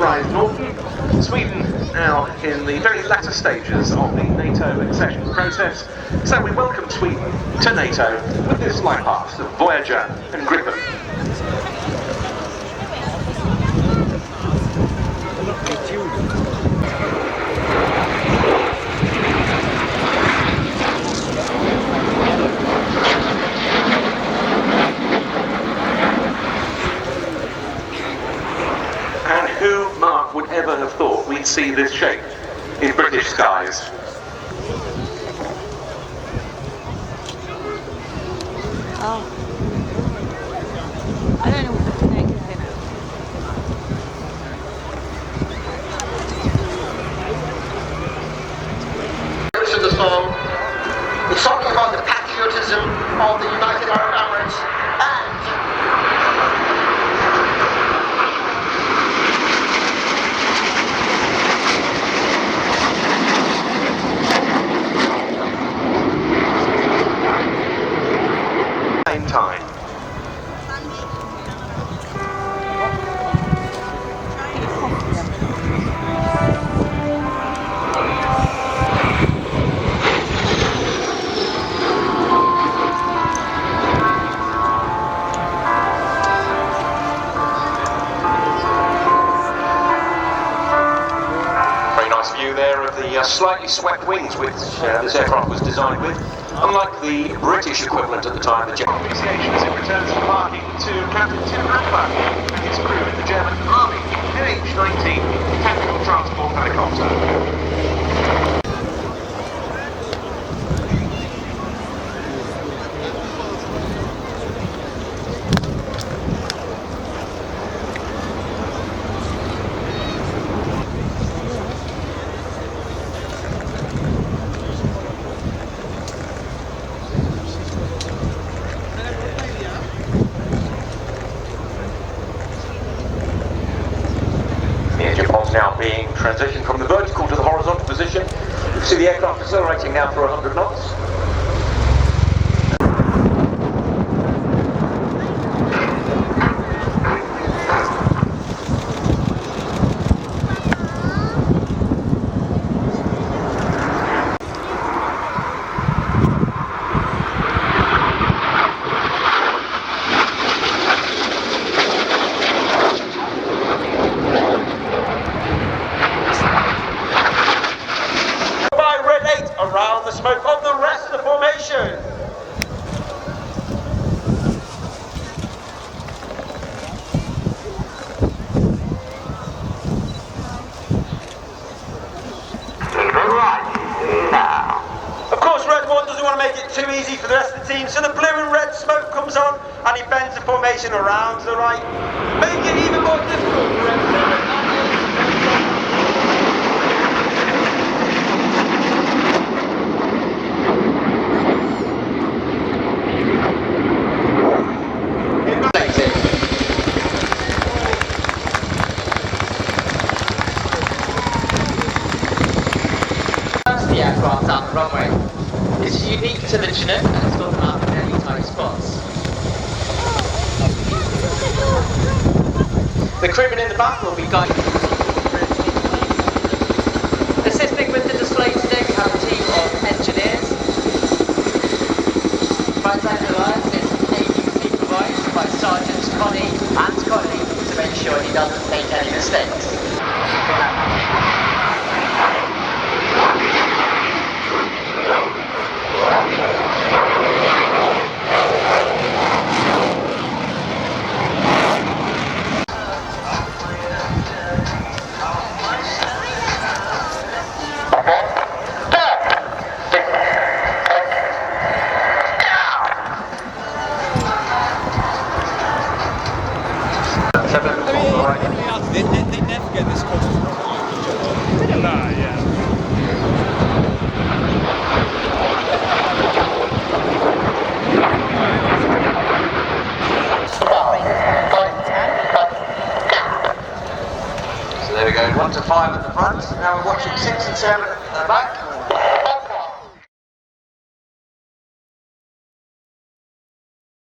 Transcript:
Brian Norton. Sweden now in the very latter stages of the NATO accession process, so we welcome Sweden to NATO with this flight path of Voyager and Gripen. And who, Mark, would ever have thought we'd see this shape in British skies? Oh. I don't know what the heck is in it. Lyrics of the song, it's talking about the patriotism of the United Arab Emirates and same time. Very nice view there of the slightly swept wings which this aircraft was designed with. Unlike the British equivalent at the time, the Communications, it returns from parking to Captain Tim Rattler and his crew in the German Army NH-19 Tactical Transport Helicopter. Now being transitioned from the vertical to the horizontal position. You can see the aircraft accelerating now for 100 knots. Around the smoke of the rest of the formation. Of course, Red 1 doesn't want to make it too easy for the rest of the team, so the blue and red smoke comes on and he bends the formation around to the right, making it even more difficult for Red 7. The aircraft down the runway. This is unique to the Chinook and it's got up in any tight spots. The crewmen in the back will be guided. Assisting with the display today we have a team of engineers. Flight Alliance is ably supervised by Sergeants Connie and Connie to make sure he doesn't make any mistakes. They never get this close to each other. Nah, yeah. So there we go, 1 to 5 at the front. Now we're watching 6 and 7 at the back.